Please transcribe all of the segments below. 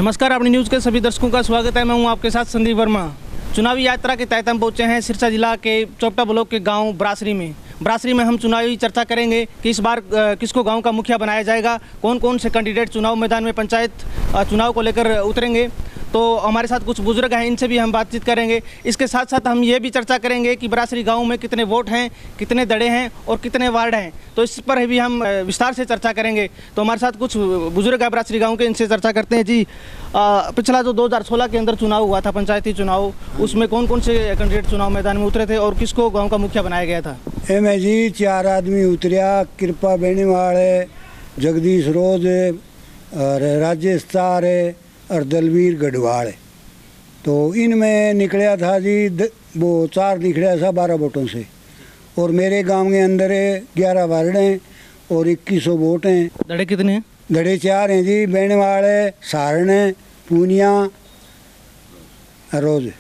नमस्कार, अपनी न्यूज़ के सभी दर्शकों का स्वागत है। मैं हूं आपके साथ संदीप वर्मा। चुनावी यात्रा के तहत हम पहुंचे हैं सिरसा जिला के चोपटा ब्लॉक के गांव ब्रासरी में हम चुनावी चर्चा करेंगे कि इस बार किसको गांव का मुखिया बनाया जाएगा, कौन कौन से कैंडिडेट चुनाव मैदान में पंचायत चुनाव को लेकर उतरेंगे। तो हमारे साथ कुछ बुजुर्ग हैं, इनसे भी हम बातचीत करेंगे। इसके साथ साथ हम ये भी चर्चा करेंगे कि ब्रासरी गांव में कितने वोट हैं, कितने दड़े हैं और कितने वार्ड हैं, तो इस पर भी हम विस्तार से चर्चा करेंगे। तो हमारे साथ कुछ बुजुर्ग हैं ब्रासरी गांव के, इनसे चर्चा करते हैं। जी, पिछला जो 2016 के अंदर चुनाव हुआ था, पंचायती चुनाव, उसमें कौन कौन से कैंडिडेट चुनाव मैदान में उतरे थे और किसको गाँव का मुखिया बनाया गया था? एम जी 4 आदमी उतरिया, कृपा बेनीवाल है, जगदीश रोज है और राजेश तार है और दलवीर गढ़वाल है। तो इनमें निकला था जी वो 4 निकला था 12 वोटों से। और मेरे गांव के अंदर 11 वार्ड हैं और 2100 वोट हैं। दड़े कितने हैं? दड़े 4 हैं जी, बेनीवाल है, सारण है, पूनिया, रोज।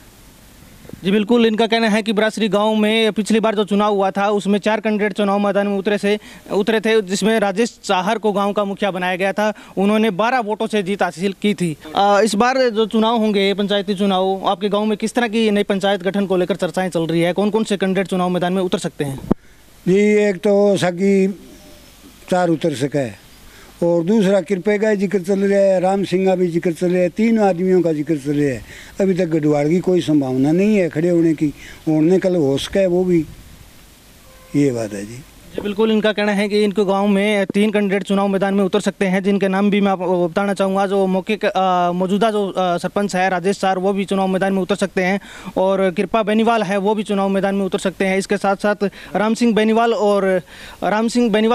जी बिल्कुल, इनका कहना है कि ब्रासरी गांव में पिछली बार जो चुनाव हुआ था उसमें 4 कैंडिडेट चुनाव मैदान में उतरे थे, जिसमें राजेश चाहर को गांव का मुखिया बनाया गया था। उन्होंने 12 वोटों से जीत हासिल की थी। इस बार जो चुनाव होंगे, पंचायती चुनाव, आपके गांव में किस तरह की नई पंचायत गठन को लेकर चर्चाएं चल रही है? कौन कौन से कैंडिडेट चुनाव मैदान में उतर सकते हैं? जी, एक तो सगी 4 उतर सका है और दूसरा कृपे का जिक्र चल रहा है, राम सिंह का भी जिक्र चल रहा है, 3 आदमियों का जिक्र चल रहा है। अभी तक गढ़वाल की कोई संभावना नहीं है खड़े होने की, होने कल हो सका है वो भी, ये बात है जी। जी बिल्कुल, इनका कहना है कि इनके गांव में 3 कैंडिडेट चुनाव मैदान में उतर सकते हैं, जिनके नाम भी मैं आपको बताना चाहूँगा। जो मौजूदा जो सरपंच है राजेश चाहर, वो भी चुनाव मैदान में उतर सकते हैं और कृपा बेनीवाल है, वो भी चुनाव मैदान में उतर सकते हैं। इसके साथ साथ राम सिंह बेनीवाल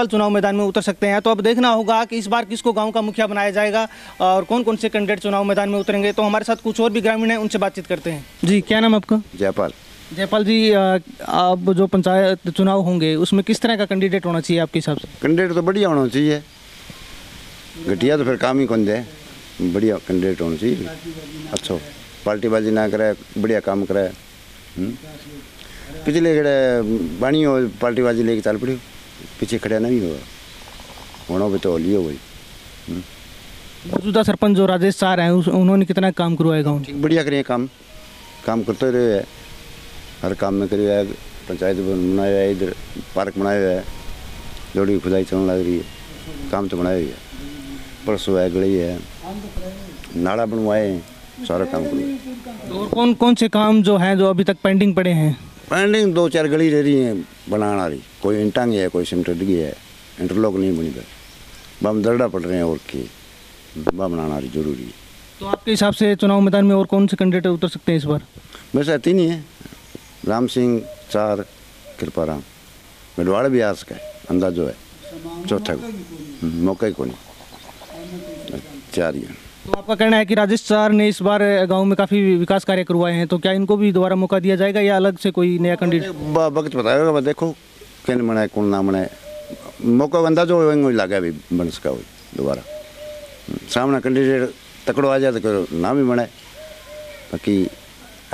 चुनाव मैदान में उतर सकते हैं। तो अब देखना होगा कि इस बार किसको गाँव का मुखिया बनाया जाएगा और कौन कौन से कैंडिडेट चुनाव मैदान में उतरेंगे। तो हमारे साथ कुछ और भी ग्रामीण हैं, उनसे बातचीत करते हैं। जी, क्या नाम आपका? जयपाल जी, आप जो पंचायत चुनाव होंगे उसमें किस तरह का कैंडिडेट होना चाहिए आपके हिसाब से? कैंडिडेट तो बढ़िया होना चाहिए, घटिया तो फिर काम ही कौन दे। बढ़िया कैंडिडेट होना चाहिए, अच्छा पार्टीबाजी ना करे, बढ़िया काम करे। पिछले खड़े बाणी हो पार्टीबाजी लेके चल पड़ी, पीछे खड़ा नहीं होगा, होना भी तो होली हो गई। मौजूदा सरपंच जो राजेश चाहर हैं, उन्होंने कितना काम करवाया गाँव? ठीक, बढ़िया करिए, काम करते रहे है, हर काम में करिए है। पंचायत बनाया है, इधर पार्क बनाया है, जोड़ी की खुदाई चलने लग रही है, काम तो बनाया ही है। परसों है, गली है, नाला बनवाए हैं, सारा काम करो। और कौन कौन से काम जो हैं जो अभी तक पेंडिंग पड़े हैं? पेंडिंग 2-4 गली रह रही हैं बनाना रही, कोई इंटांग है, कोई सिमट डगी है, इंटरलॉक नहीं बनी पर बम दरड़ा पड़ रहे हैं और की बम बनाना रही जरूरी है। तो आपके हिसाब से चुनाव मैदान में और कौन से कैंडिडेट उतर सकते हैं इस बार? वैसे 3 ही है, राम सिंह, चार, कृपाराम, गढ़वाल भी आ सका है, अंदाजो है, चौथा मौका ही कौन, 4 ही है। तो आपका कहना है कि राजेश चाहर ने इस बार गांव में काफ़ी विकास कार्य करवाए हैं, तो क्या इनको भी दोबारा मौका दिया जाएगा या अलग से कोई नया कैंडिडेट? वक्त बताएगा, देखो कौन बनाए कौन ना बनाए, मौका अंदाजो लगा अभी बन सका हो दोबारा। सामने कैंडिडेट तकड़ो आ जाए तो ना भी बनाए, बाकी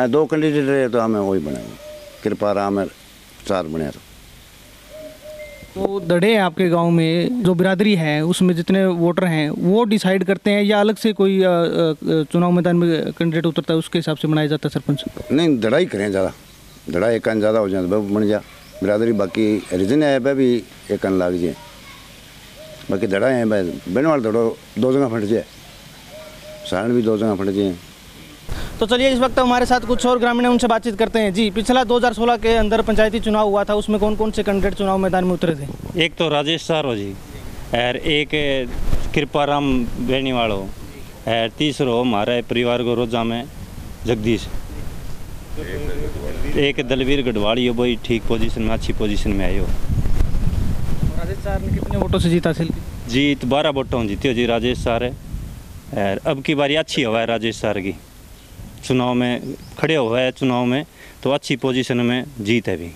2 कैंडिडेट रहे तो हमें वही बनाएंगे, कृपा राम है, 4 बने। तो दड़े आपके गांव में जो बिरादरी है उसमें जितने वोटर हैं वो डिसाइड करते हैं या अलग से कोई चुनाव मैदान में कैंडिडेट उतरता है उसके हिसाब से बनाया जाता है सरपंच? नहीं, दड़ा ही करें ज़्यादा, दड़ा एक ज़्यादा हो जाए तो बन जा बिरादरी, बाकी रीजन है वह भी एक लग जाए, बाकी दड़ा है बेनीवाल दड़ो 2 जगह फट जाए, सारण भी 2 जगह फट जाए। तो चलिए, इस वक्त हमारे साथ कुछ और ग्रामीण हैं, उनसे बातचीत करते हैं। जी, पिछला 2016 के अंदर पंचायती चुनाव हुआ था, उसमें कौन कौन से कैंडिडेट चुनाव मैदान में उतरे थे? एक तो राजेश चाहर हो जी, और एक कृपाराम बेनीवाल हो, और तीसरो हमारे परिवार को रोजा में जगदीश, एक दलवीर गढ़वाली हो, भाई ठीक पोजीशन में, अच्छी पोजीशन में आए हो। राजेश चाहर ने कितने वोटों से जीत हासिल की? जीत 12 वोटों जीती हो जी राजेश चाहर है, और अब की बारी अच्छी हुआ है राजेश चाहर की, चुनाव में खड़े हुआ है, चुनाव में तो अच्छी पोजीशन में जीत है भी।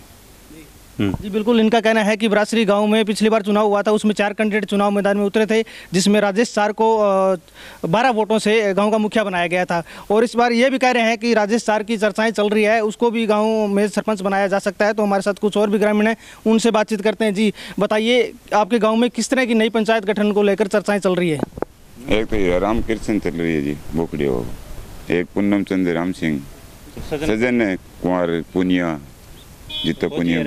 जी बिल्कुल, इनका कहना है कि ब्रासरी गांव में पिछली बार चुनाव हुआ था, उसमें 4 कैंडिडेट चुनाव मैदान में उतरे थे, जिसमें राजेश चाहर को 12 वोटों से गांव का मुखिया बनाया गया था। और इस बार ये भी कह रहे हैं कि राजेश चाहर की चर्चाएं चल रही है, उसको भी गांव में सरपंच बनाया जा सकता है। तो हमारे साथ कुछ और भी ग्रामीण हैं, उनसे बातचीत करते हैं। जी बताइए, आपके गाँव में किस तरह की नई पंचायत गठन को लेकर चर्चाएँ चल रही है? एक तो ये राम कृष्ण चल रही है जी बोकड़ी हो, एक पूनम चंद्र राम सिंह, सजन है कुंवर पुनिया जितना पुनिया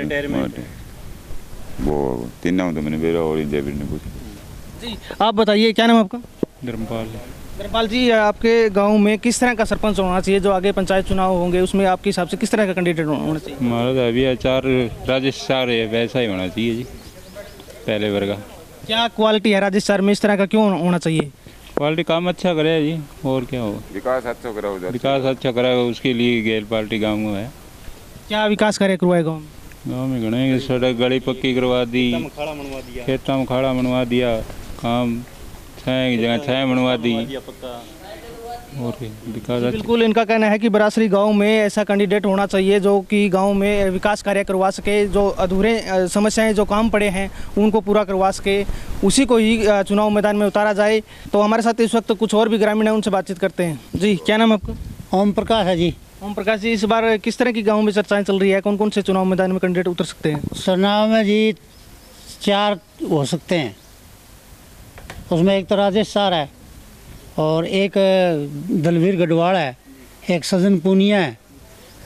वो तीनों तो मैंने बेरा और जयवीर ने पूछा। जी आप बताइए क्या नाम है आपका? धर्मपाल। धर्मपाल जी, आपके गांव में किस तरह का सरपंच होना चाहिए? जो आगे पंचायत चुनाव होंगे उसमें आपके हिसाब से किस तरह का कैंडिडेट होना चाहिए? हमारा तो अभी आचार राजेश सर है, वैसा ही होना चाहिए जी, पहले वर्ग का। क्या क्वालिटी है राजेश सर में, इस तरह का क्यों होना चाहिए? क्वालिटी काम अच्छा करे जी, और क्या हो, विकास अच्छा करा उधर, विकास अच्छा करा उसके लिए गेल पार्टी गाँव में है। क्या विकास करे करवाए गाँव में? गाँव में घने सड़क गली पक्की करवा दी, खेतों में खाड़ा बनवा दिया, काम छः जगह छः बनवा दी, और विकास अच्छा। बिल्कुल इनका कहना है कि बरासरी गांव में ऐसा कैंडिडेट होना चाहिए जो कि गांव में विकास कार्य करवा सके, जो अधूरे समस्याएं जो काम पड़े हैं उनको पूरा करवा सके, उसी को ही चुनाव मैदान में उतारा जाए। तो हमारे साथ इस वक्त कुछ और भी ग्रामीण हैं, उनसे बातचीत करते हैं। जी क्या नाम है आपका? ओम प्रकाश है जी। ओम प्रकाश जी, इस बार किस तरह की गाँव में चर्चाएँ चल रही है? कौन कौन से चुनाव मैदान में कैंडिडेट उतर सकते हैं? चुनाव में जी 4 हो सकते हैं, उसमें एक तो राजेश सर है और एक दलवीर गढ़वाल है, एक सजन पूनिया है,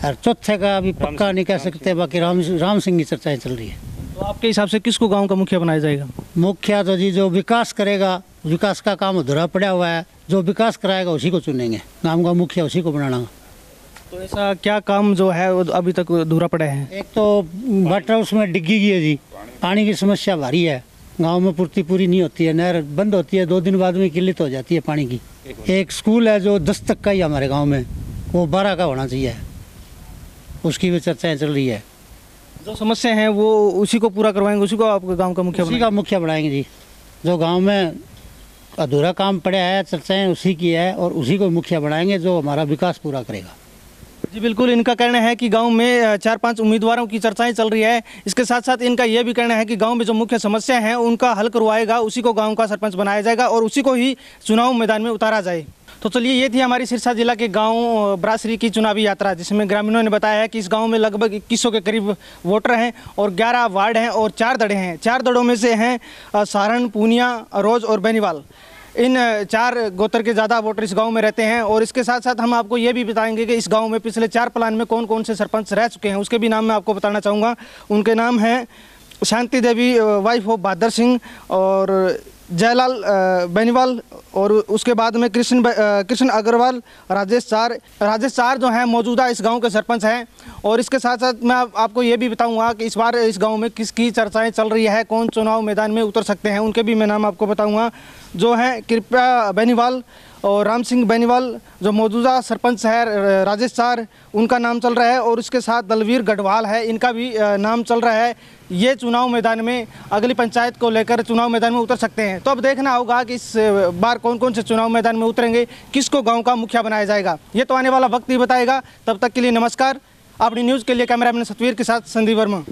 और चौथे का अभी पक्का नहीं कह सकते, बाकी राम सिंह की चर्चाएं चल रही है। तो आपके हिसाब से किसको गांव का मुखिया बनाया जाएगा? मुखिया तो जी जो विकास करेगा, विकास का काम अधूरा पड़ा हुआ है, जो विकास कराएगा उसी को चुनेंगे, गांव का मुखिया उसी को बनाना। तो ऐसा क्या काम जो है वो अभी तक अधूरा पड़ा है? एक तो वाटर उसमें डिग्गी गई है जी, पानी की समस्या भारी है, गांव में पूर्ति पूरी नहीं होती है, नहर बंद होती है, 2 दिन बाद में किल्लत हो जाती है पानी की। एक स्कूल है जो 10 तक का ही हमारे गांव में, वो 12 का होना चाहिए, उसकी भी चर्चाएं चल रही है। जो समस्या है वो उसी को पूरा करवाएंगे, उसी को आपके गांव का मुखिया उसी का मुखिया बनाएंगे जी, जो गांव में अधूरा काम पड़ा है चर्चाएं उसी की है, और उसी को मुखिया बनाएंगे जो हमारा विकास पूरा करेगा। जी बिल्कुल, इनका कहना है कि गांव में 4-5 उम्मीदवारों की चर्चाएं चल रही है। इसके साथ साथ इनका यह भी कहना है कि गांव में जो मुख्य समस्या है उनका हल करवाएगा, उसी को गांव का सरपंच बनाया जाएगा और उसी को ही चुनाव मैदान में उतारा जाए। तो चलिए, ये थी हमारी सिरसा जिला के गांव बरासरी की चुनावी यात्रा, जिसमें ग्रामीणों ने बताया है कि इस गांव में लगभग 2100 के करीब वोटर हैं और 11 वार्ड हैं और 4 दड़े हैं। 4 दड़ों में से हैं सारण, पूनिया, रोज और बेनीवाल। इन 4 गोत्र के ज़्यादा वोटर इस गांव में रहते हैं। और इसके साथ साथ हम आपको ये भी बताएंगे कि इस गांव में पिछले 4 प्लान में कौन कौन से सरपंच रह चुके हैं, उसके भी नाम मैं आपको बताना चाहूँगा। उनके नाम हैं शांति देवी वाइफ ऑफ बहादुर सिंह, और जयलाल बेनीवाल, और उसके बाद में कृष्ण अग्रवाल, राजेश चार जो हैं मौजूदा इस गांव के सरपंच हैं। और इसके साथ साथ मैं आपको ये भी बताऊंगा कि इस बार इस गांव में किसकी चर्चाएं चल रही है, कौन चुनाव मैदान में उतर सकते हैं, उनके भी मैं नाम आपको बताऊंगा। जो हैं कृपया बेनीवाल और राम सिंह बेनीवाल, जो मौजूदा सरपंच है राजेश चार, उनका नाम चल रहा है। और उसके साथ दलवीर गढ़वाल है, इनका भी नाम चल रहा है। ये चुनाव मैदान में अगली पंचायत को लेकर चुनाव मैदान में उतर सकते हैं। तो अब देखना होगा कि इस बार कौन कौन से चुनाव मैदान में उतरेंगे, किसको गांव का मुखिया बनाया जाएगा, ये तो आने वाला वक्त ही बताएगा। तब तक के लिए नमस्कार। अपनी न्यूज़ के लिए कैमरामैन सतवीर के साथ संदीप वर्मा।